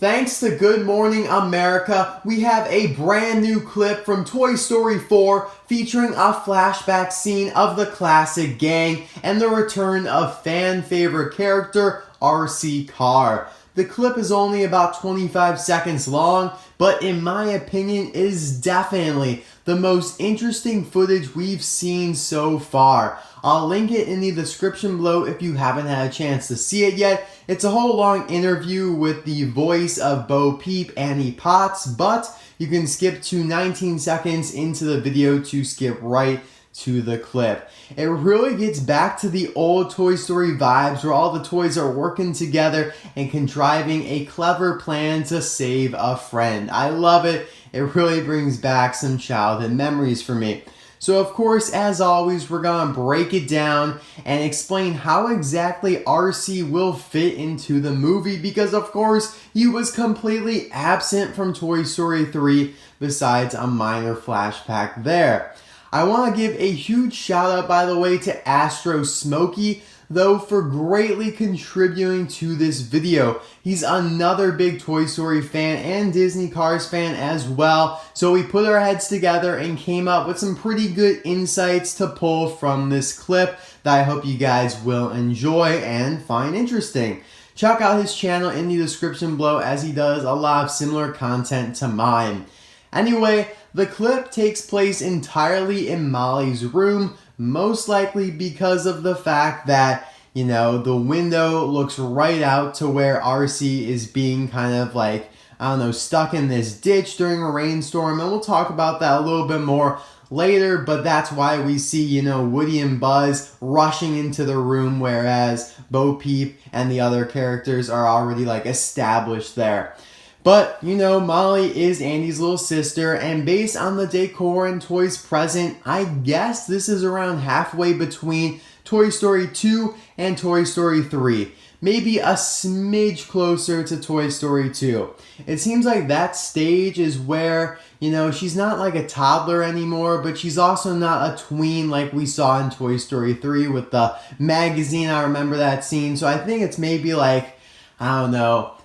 Thanks to Good Morning America, we have a brand new clip from Toy Story 4 featuring a flashback scene of the classic gang and the return of fan favorite character RC Car. The clip is only about 25 seconds long, but in my opinion is definitely the most interesting footage we've seen so far. I'll link it in the description below if you haven't had a chance to see it yet. It's a whole long interview with the voice of Bo Peep, Annie Potts, but you can skip to 19 seconds into the video to skip right to the clip. It really gets back to the old Toy Story vibes where all the toys are working together and contriving a clever plan to save a friend. I love it. It really brings back some childhood memories for me. So of course, as always, we're gonna break it down and explain how exactly RC will fit into the movie because of course, he was completely absent from Toy Story 3 besides a minor flashback there. I want to give a huge shout out, by the way, to Astro Smokey, though, for greatly contributing to this video. He's another big Toy Story fan and Disney Cars fan as well, so we put our heads together and came up with some pretty good insights to pull from this clip that I hope you guys will enjoy and find interesting. Check out his channel in the description below as he does a lot of similar content to mine. Anyway, the clip takes place entirely in Molly's room, most likely because of the fact that, you know, the window looks right out to where RC is being kind of like, I don't know, stuck in this ditch during a rainstorm, and we'll talk about that a little bit more later, but that's why we see, you know, Woody and Buzz rushing into the room, whereas Bo Peep and the other characters are already like established there. But, you know, Molly is Andy's little sister, and based on the decor and toys present, I guess this is around halfway between Toy Story 2 and Toy Story 3. Maybe a smidge closer to Toy Story 2. It seems like that stage is where, you know, she's not like a toddler anymore, but she's also not a tween like we saw in Toy Story 3 with the magazine. I remember that scene. So I think it's maybe like, I don't know,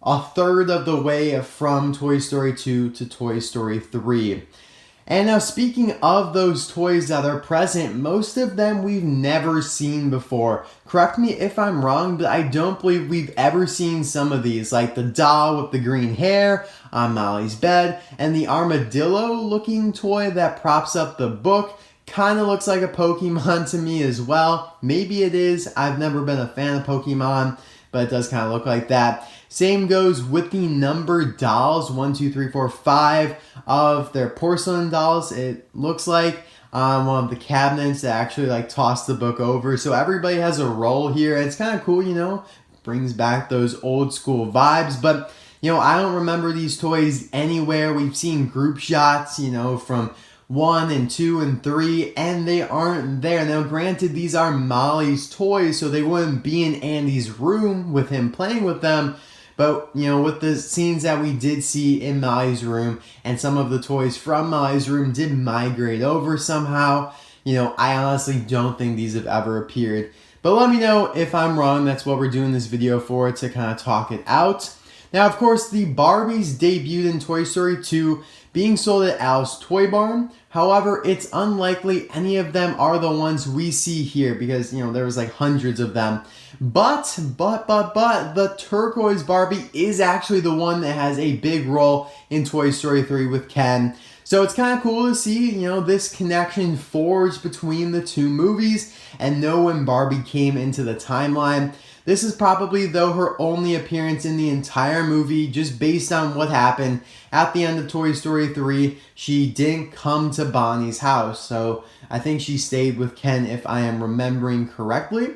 a third of the way from Toy Story 2 to Toy Story 3. And now speaking of those toys that are present, most of them we've never seen before. Correct me if I'm wrong, but I don't believe we've ever seen some of these, like the doll with the green hair on Molly's bed, and the armadillo looking toy that props up the book. Kind of looks like a Pokemon to me as well. Maybe it is. I've never been a fan of Pokemon, but it does kind of look like that. Same goes with the numbered dolls, 1, 2, 3, 4, 5 of their porcelain dolls. It looks like one of the cabinets that actually like toss the book over. So everybody has a role here. It's kind of cool, you know, brings back those old school vibes. But, you know, I don't remember these toys anywhere. We've seen group shots, you know, from 1 and 2 and 3, and they aren't there. Now, granted, these are Molly's toys, so they wouldn't be in Andy's room with him playing with them. But, you know, with the scenes that we did see in Molly's room, and some of the toys from Molly's room did migrate over somehow, you know, I honestly don't think these have ever appeared. But let me know if I'm wrong. That's what we're doing this video for, to kind of talk it out. Now, of course, the Barbies debuted in Toy Story 2, being sold at Al's Toy Barn. However, it's unlikely any of them are the ones we see here because, you know, there was like hundreds of them. But, the turquoise Barbie is actually the one that has a big role in Toy Story 3 with Ken. So it's kind of cool to see, you know, this connection forged between the two movies and know when Barbie came into the timeline. This is probably, though, her only appearance in the entire movie, just based on what happened at the end of Toy Story 3. She didn't come to Bonnie's house, so I think she stayed with Ken, if I am remembering correctly.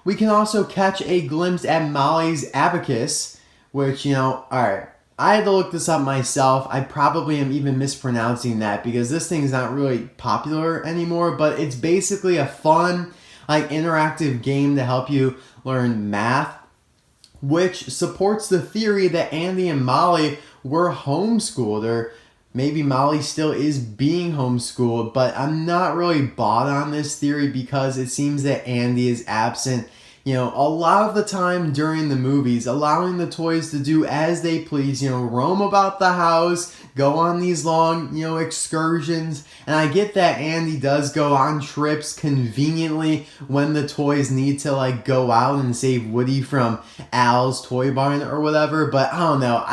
We can also catch a glimpse at Molly's abacus, which, you know, alright, I had to look this up myself. I probably am even mispronouncing that because this thing is not really popular anymore, but it's basically a fun, like, interactive game to help you learn math, which supports the theory that Andy and Molly were homeschooled, or maybe Molly still is being homeschooled, but I'm not really bought on this theory because it seems that Andy is absent a lot of the time during the movies, allowing the toys to do as they please, roam about the house, go on these long, excursions. And I get that Andy does go on trips conveniently when the toys need to like go out and save Woody from Al's toy barn or whatever. But I don't know.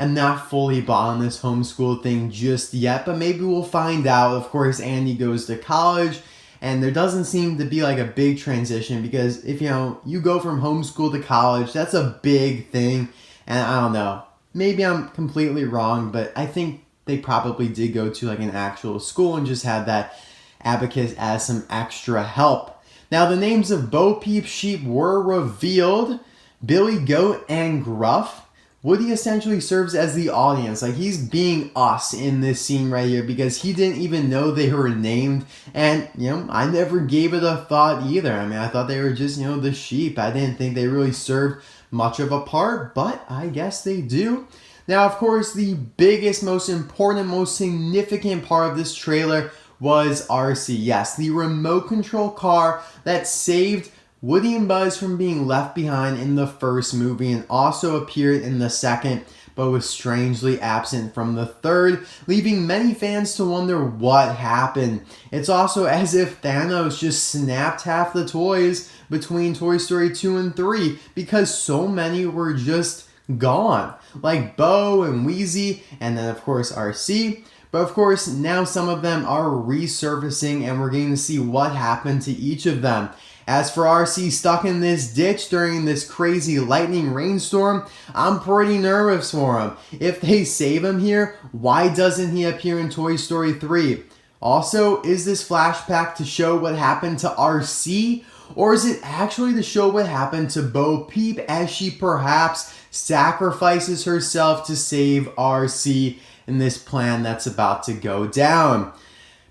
I'm not fully bought on this homeschool thing just yet, but maybe we'll find out. Of course, Andy goes to college, and there doesn't seem to be like a big transition because if you go from homeschool to college, that's a big thing. And I don't know, maybe I'm completely wrong, but I think they probably did go to like an actual school and just had that abacus as some extra help. Now, the names of Bo Peep sheep were revealed: Billy Goat and Gruff. Woody essentially serves as the audience. Like, he's being us in this scene right here because he didn't even know they were named. And, I never gave it a thought either. I mean, I thought they were just, the sheep. I didn't think they really served much of a part, but I guess they do. Now, of course, the biggest, most important, most significant part of this trailer was RC. Yes, the remote control car that saved Woody and Buzz from being left behind in the first movie and also appeared in the second, but was strangely absent from the third, leaving many fans to wonder what happened. It's also as if Thanos just snapped half the toys between Toy Story 2 and 3 because so many were just gone. Like Bo and Wheezy, and then of course RC. But of course, now some of them are resurfacing and we're getting to see what happened to each of them. As for RC stuck in this ditch during this crazy lightning rainstorm, I'm pretty nervous for him. If they save him here, why doesn't he appear in Toy Story 3? Also, is this flashback to show what happened to RC? Or is it actually to show what happened to Bo Peep as she perhaps sacrifices herself to save RC in this plan that's about to go down?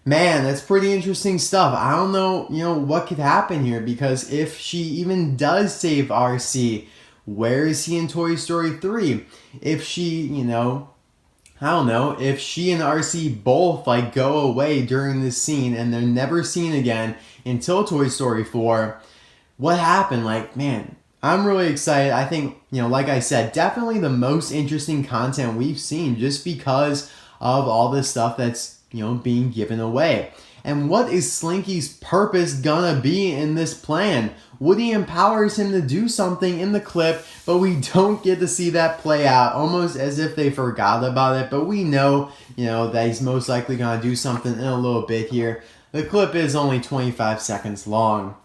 Man, that's pretty interesting stuff. I don't know, what could happen here because if she even does save RC, where is he in Toy Story 3? If she, I don't know, if she and RC both like go away during this scene and they're never seen again until Toy Story 4, what happened? Like, man, I'm really excited. I think, like I said, definitely the most interesting content we've seen just because of all this stuff that's being given away. And what is Slinky's purpose gonna be in this plan? Woody empowers him to do something in the clip, but we don't get to see that play out, almost as if they forgot about it. But we know, that he's most likely gonna do something in a little bit here. The clip is only 25 seconds long.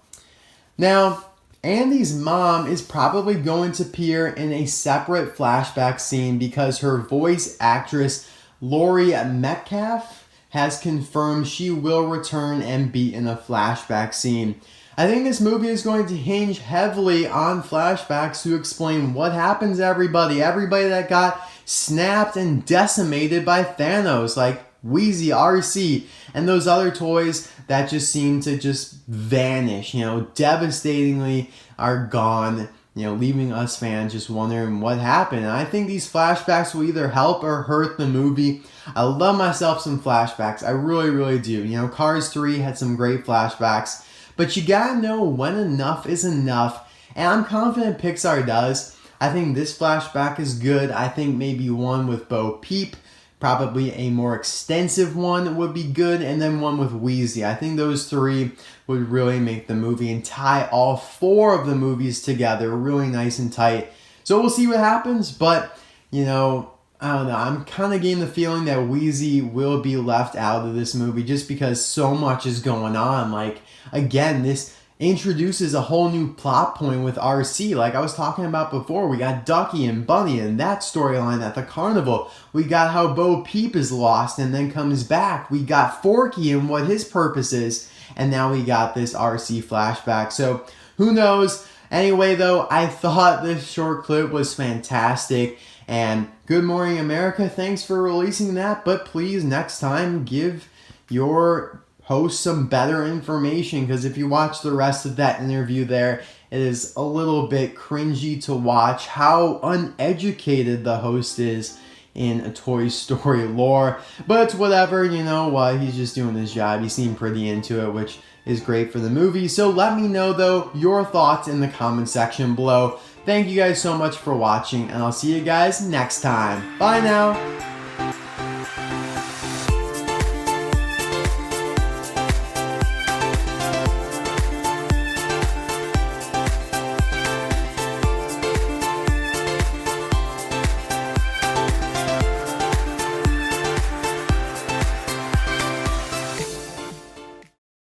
Now, Andy's mom is probably going to appear in a separate flashback scene because her voice actress, Laurie Metcalf, has confirmed she will return and be in a flashback scene. I think this movie is going to hinge heavily on flashbacks to explain what happens to everybody that got snapped and decimated by Thanos, like Wheezy, RC, and those other toys that just seem to just vanish, devastatingly are gone, leaving us fans just wondering what happened. And I think these flashbacks will either help or hurt the movie. I love myself some flashbacks. I really, really do. Cars 3 had some great flashbacks, but you gotta know when enough is enough. And I'm confident Pixar does. I think this flashback is good. I think maybe one with Bo Peep, probably a more extensive one would be good, and then one with Wheezy. I think those three would really make the movie and tie all four of the movies together really nice and tight. So we'll see what happens, but, I don't know. I'm kind of getting the feeling that Wheezy will be left out of this movie just because so much is going on. Like, again, this introduces a whole new plot point with RC. Like I was talking about before, we got Ducky and Bunny and that storyline at the carnival. We got how Bo Peep is lost and then comes back. We got Forky and what his purpose is. And now we got this RC flashback. So who knows? Anyway, though, I thought this short clip was fantastic. And Good Morning America, thanks for releasing that. But please, next time, give your host some better information. Because if you watch the rest of that interview there, it is a little bit cringy to watch how uneducated the host is in a Toy Story lore. But whatever, you know what, he's just doing his job. He seemed pretty into it, which is great for the movie. So let me know though your thoughts in the comment section below. Thank you guys so much for watching, and I'll see you guys next time. Bye now.